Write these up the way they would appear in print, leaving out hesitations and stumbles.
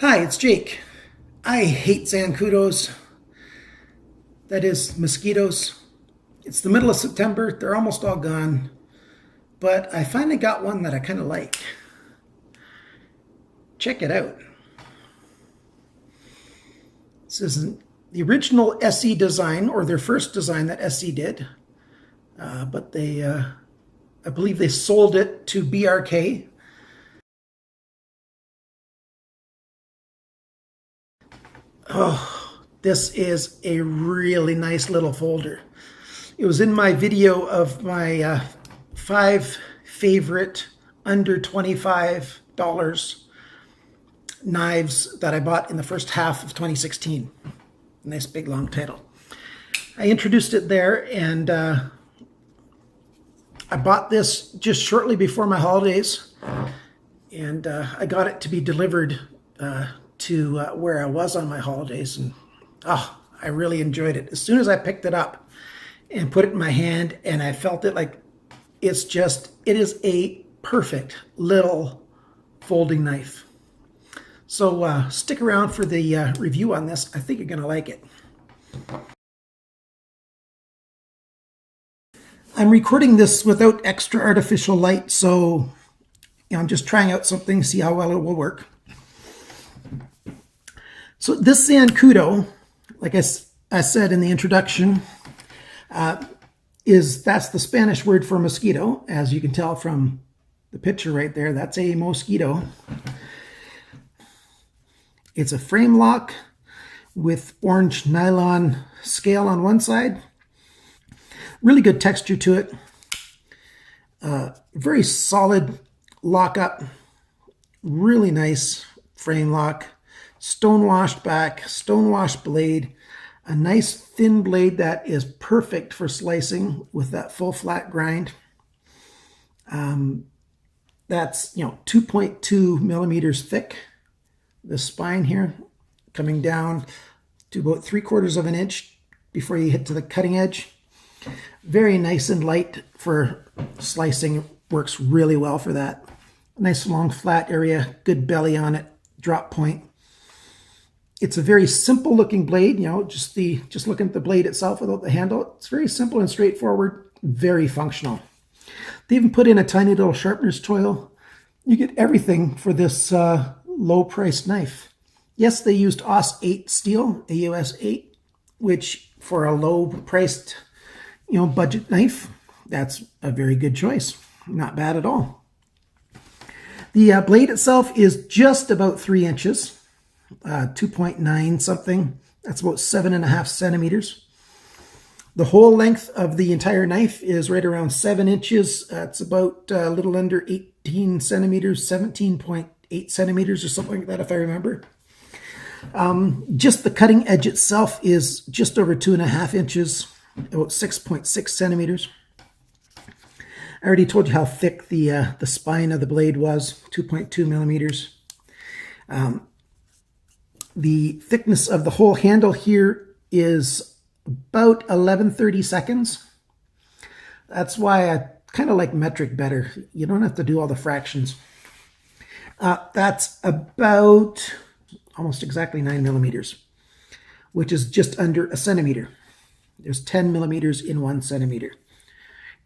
Hi, it's Jake. I hate zancudos, that is, mosquitoes. It's the middle of September, they're almost all gone, but I finally got one that I kind of like. Check it out. This is the original ESEE design, or their first design that ESEE did, but I believe they sold it to BRK. Oh, this is a really nice little folder. It was in my video of my 5 favorite under $25 knives that I bought in the first half of 2016. Nice big long title. I introduced it there, and I bought this just shortly before my holidays, and I got it to be delivered to where I was on my holidays, and I really enjoyed it. As soon as I picked it up and put it in my hand, and I felt it, like, it is a perfect little folding knife. So stick around for the review on this. I think you're going to like it. I'm recording this without extra artificial light, so I'm just trying out something, see how well it will work. So this Zancudo, like I said in the introduction, that's the Spanish word for mosquito. As you can tell from the picture right there, that's a mosquito. It's a frame lock with orange nylon scale on one side. Really good texture to it. Very solid lockup. Really nice frame lock. Stone-washed back, stone-washed blade. A nice thin blade that is perfect for slicing with that full flat grind. That's 2.2 millimeters thick. The spine here coming down to about 3/4 of an inch before you hit to the cutting edge. Very nice and light for slicing. Works really well for that. Nice long flat area, good belly on it, drop point. It's a very simple looking blade, just looking at the blade itself without the handle. It's very simple and straightforward, very functional. They even put in a tiny little sharpener's tool. You get everything for this low-priced knife. Yes, they used AUS 8 steel, AUS 8, which for a low-priced, budget knife, that's a very good choice. Not bad at all. The blade itself is just about 3 inches, 2.9 something. That's about 7.5 centimeters. The whole length of the entire knife is right around 7 inches. It's about a little under 18 centimeters, 17.8 centimeters or something like that, if I remember. Just the cutting edge itself is just over 2.5 inches, about 6.6 centimeters. I already told you how thick the spine of the blade was, 2.2 millimeters. The thickness of the whole handle here is about 11/32. That's why I kind of like metric better. You don't have to do all the fractions. That's about almost exactly 9 millimeters, which is just under a centimeter. There's 10 millimeters in 1 centimeter.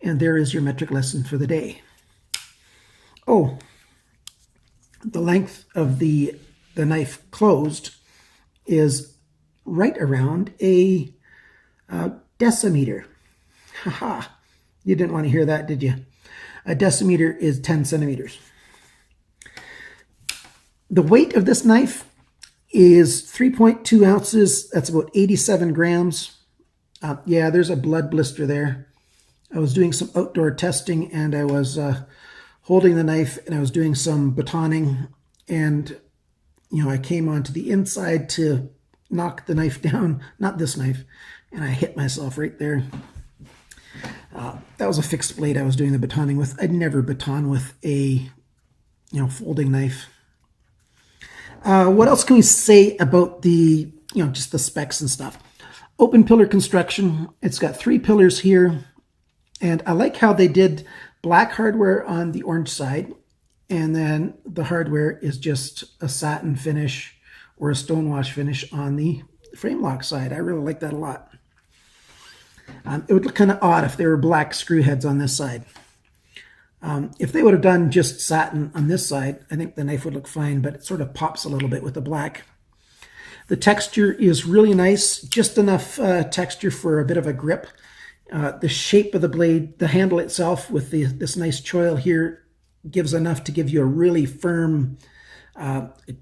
And there is your metric lesson for the day. Oh, the length of the knife closed is right around a decimeter. Haha, you didn't want to hear that, did you? A decimeter is 10 centimeters. The weight of this knife is 3.2 ounces. That's about 87 grams. Yeah, there's a blood blister there. I was doing some outdoor testing, and I was holding the knife, and I was doing some batoning, and I came onto the inside to knock the knife down, not this knife, and I hit myself right there. That was a fixed blade I was doing the batoning with. I'd never baton with a folding knife. What else can we say about the just the specs and stuff? Open pillar construction. It's got 3 pillars here, and I like how they did black hardware on the orange side, and then the hardware is just a satin finish or a stonewash finish on the frame lock side. I really like that a lot. It would look kind of odd if there were black screw heads on this side. If they would have done just satin on this side, I think the knife would look fine, but it sort of pops a little bit with the black. The texture is really nice, just enough texture for a bit of a grip. The shape of the blade, the handle itself with this nice choil here gives enough to give you a really firm,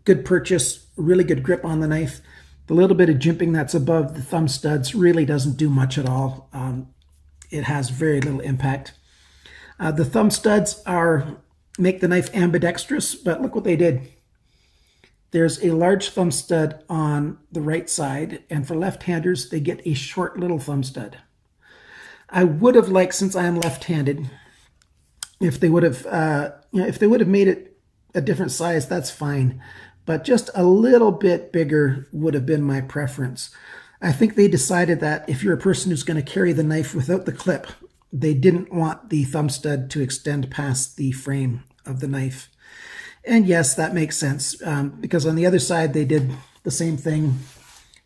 good purchase, really good grip on the knife. The little bit of jimping that's above the thumb studs really doesn't do much at all. It has very little impact. The thumb studs make the knife ambidextrous, but look what they did. There's a large thumb stud on the right side, and for left-handers, they get a short little thumb stud. I would have liked, since I am left-handed, if they would have made it a different size, that's fine. But just a little bit bigger would have been my preference. I think they decided that if you're a person who's going to carry the knife without the clip, they didn't want the thumb stud to extend past the frame of the knife. And yes, that makes sense, because on the other side they did the same thing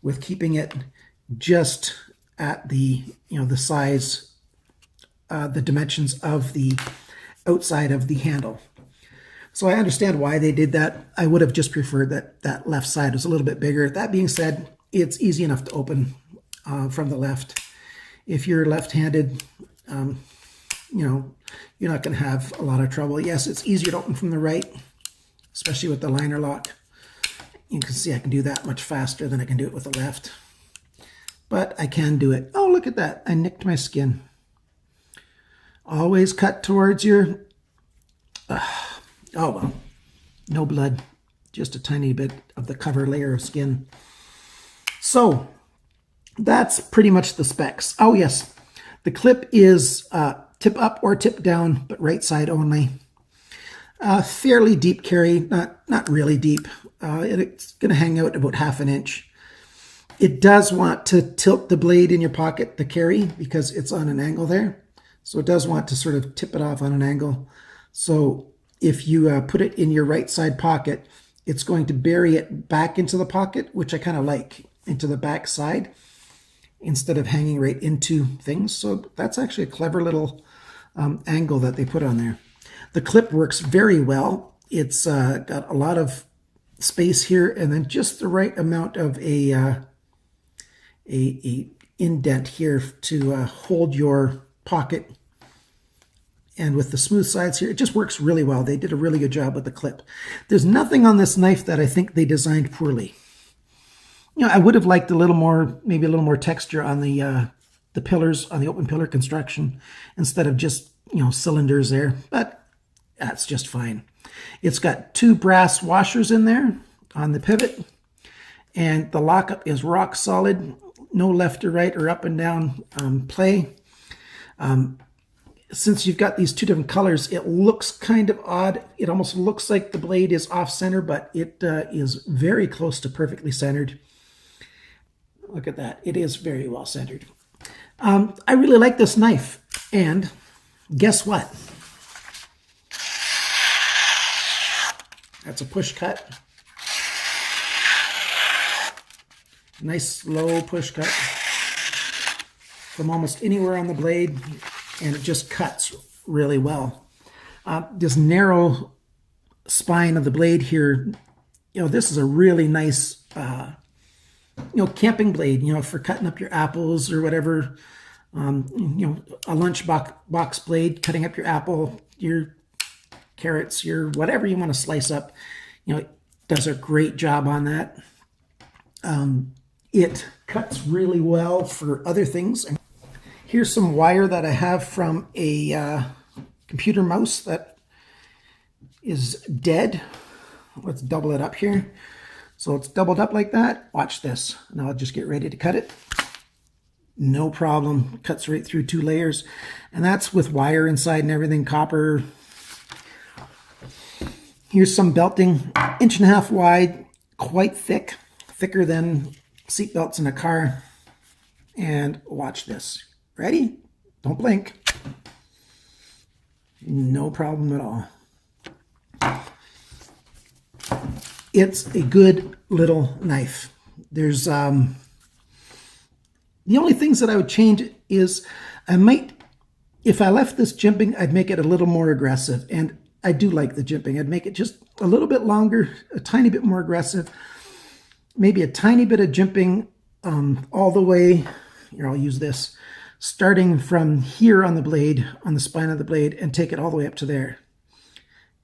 with keeping it just at the the size, the dimensions of the outside of the handle. So I understand why they did that. I would have just preferred that left side was a little bit bigger. That being said, it's easy enough to open from the left. If you're left-handed, you're not going to have a lot of trouble. Yes, it's easier to open from the right, especially with the liner lock. You can see I can do that much faster than I can do it with the left. But I can do it. Oh, look at that. I nicked my skin. Always cut towards your... oh, well. No blood. Just a tiny bit of the cover layer of skin. So, that's pretty much the specs. Oh, yes. The clip is tip up or tip down, but right side only. Fairly deep carry, not really deep. It's going to hang out about 1/2 inch. It does want to tilt the blade in your pocket to carry because it's on an angle there. So it does want to sort of tip it off on an angle. So if you put it in your right side pocket, it's going to bury it back into the pocket, which I kind of like, into the back side, instead of hanging right into things. So that's actually a clever little angle that they put on there. The clip works very well. It's got a lot of space here, and then just the right amount of a indent here to hold your pocket. And with the smooth sides here, it just works really well. They did a really good job with the clip. There's nothing on this knife that I think they designed poorly. I would have liked a little more, maybe a little more texture on the pillars, on the open pillar construction, instead of just, cylinders there, but that's just fine. It's got 2 brass washers in there on the pivot, and the lockup is rock solid. No left or right or up and down play. Since you've got these 2 different colors, it looks kind of odd. It almost looks like the blade is off center, but it is very close to perfectly centered. Look at that. It is very well centered. I really like this knife. And guess what? That's a push cut. Nice slow push cut from almost anywhere on the blade, and it just cuts really well. This narrow spine of the blade here, this is a really nice, camping blade, for cutting up your apples or whatever. A lunch box blade, cutting up your apple, your carrots, your whatever you want to slice up. It does a great job on that. It cuts really well for other things. Here's some wire that I have from a computer mouse that is dead. Let's double it up here. So it's doubled up like that. Watch this. Now I'll just get ready to cut it. No problem. Cuts right through 2 layers. And that's with wire inside and everything, copper. Here's some belting, 1.5 inch wide, quite thick, thicker than seat belts in a car. And watch this. Ready? Don't blink. No problem at all. it's a good little knife. There's the only things that I would change is I might, if I left this jimping, I'd make it a little more aggressive. And I do like the jimping. I'd make it just a little bit longer, a tiny bit more aggressive, maybe a tiny bit of jimping all the way. Here, I'll use this, starting from here on the blade, on the spine of the blade, and take it all the way up to there.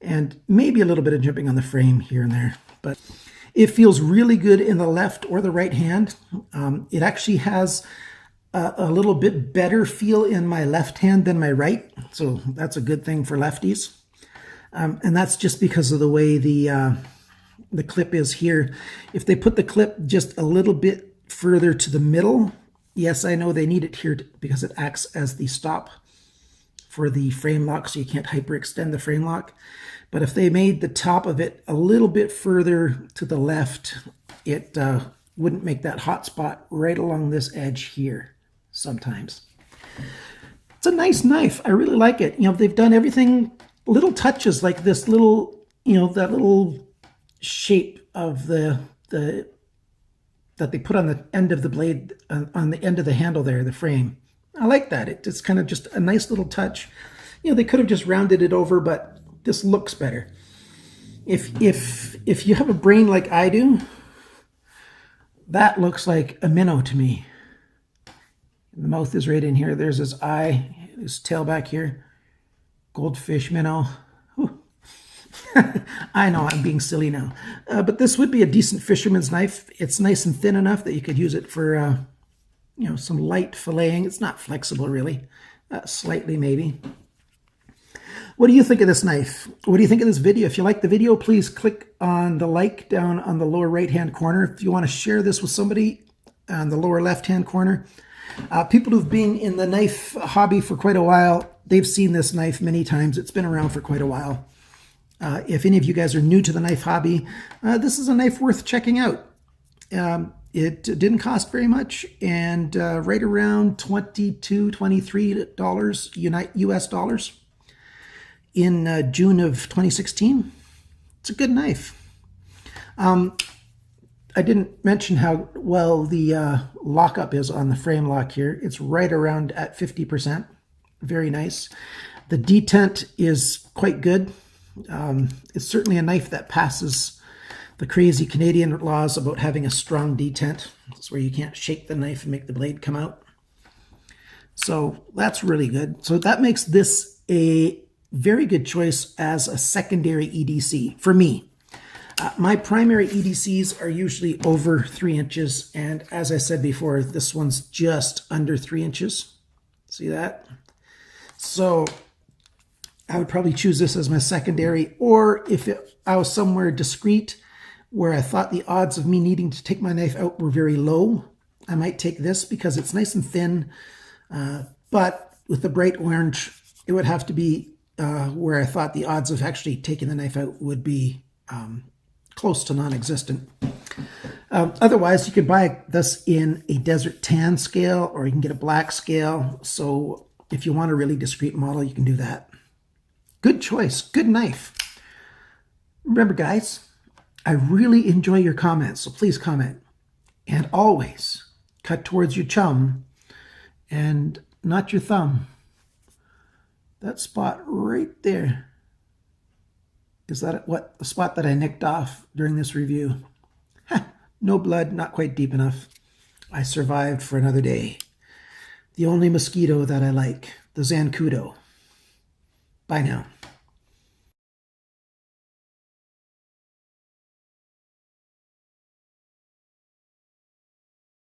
And maybe a little bit of jimping on the frame here and there. But it feels really good in the left or the right hand. It actually has a little bit better feel in my left hand than my right. So that's a good thing for lefties. And that's just because of the way the clip is here. If they put the clip just a little bit further to the middle, yes, I know they need it here because it acts as the stop for the frame lock, so you can't hyperextend the frame lock. But if they made the top of it a little bit further to the left, it wouldn't make that hot spot right along this edge here sometimes. It's a nice knife. I really like it. You know, they've done everything, little touches like this little, you know, that little shape of the that they put on the end of the blade, on the end of the handle there, the frame. I like that. It's kind of just a nice little touch. You know, they could have just rounded it over, but this looks better. If you have a brain like I do, that looks like a minnow to me. The mouth is right in here. There's his eye, his tail back here. Goldfish minnow. I know I'm being silly now. But this would be a decent fisherman's knife. It's nice and thin enough that you could use it for you know, some light filleting. It's not flexible really, slightly maybe. What do you think of this knife? What do you think of this video? If you like the video, please click on the like down on the lower right hand corner. If you want to share this with somebody, on the lower left hand corner. People who've been in the knife hobby for quite a while, they've seen this knife many times. It's been around for quite a while. If any of you guys are new to the knife hobby, this is a knife worth checking out. It didn't cost very much, and right around $22, $23 US dollars in June of 2016. It's a good knife. I didn't mention how well the lockup is on the frame lock here. It's right around at 50%. Very nice. The detent is quite good. It's certainly a knife that passes the crazy Canadian laws about having a strong detent. It's where you can't shake the knife and make the blade come out. So that's really good. So that makes this a very good choice as a secondary EDC for me. My primary EDCs are usually over 3 inches. And as I said before, this one's just under 3 inches. See that? So I would probably choose this as my secondary, or if I was somewhere discreet where I thought the odds of me needing to take my knife out were very low, I might take this because it's nice and thin. But with the bright orange, it would have to be where I thought the odds of actually taking the knife out would be close to non-existent. Otherwise, you can buy this in a desert tan scale, or you can get a black scale. So if you want a really discreet model, you can do that. Good choice. Good knife. Remember, guys, I really enjoy your comments, so please comment. And always cut towards your chum and not your thumb. That spot right there, is that what the spot that I nicked off during this review? No blood, not quite deep enough. I survived for another day. The only mosquito that I like, the Zancudo. Bye now.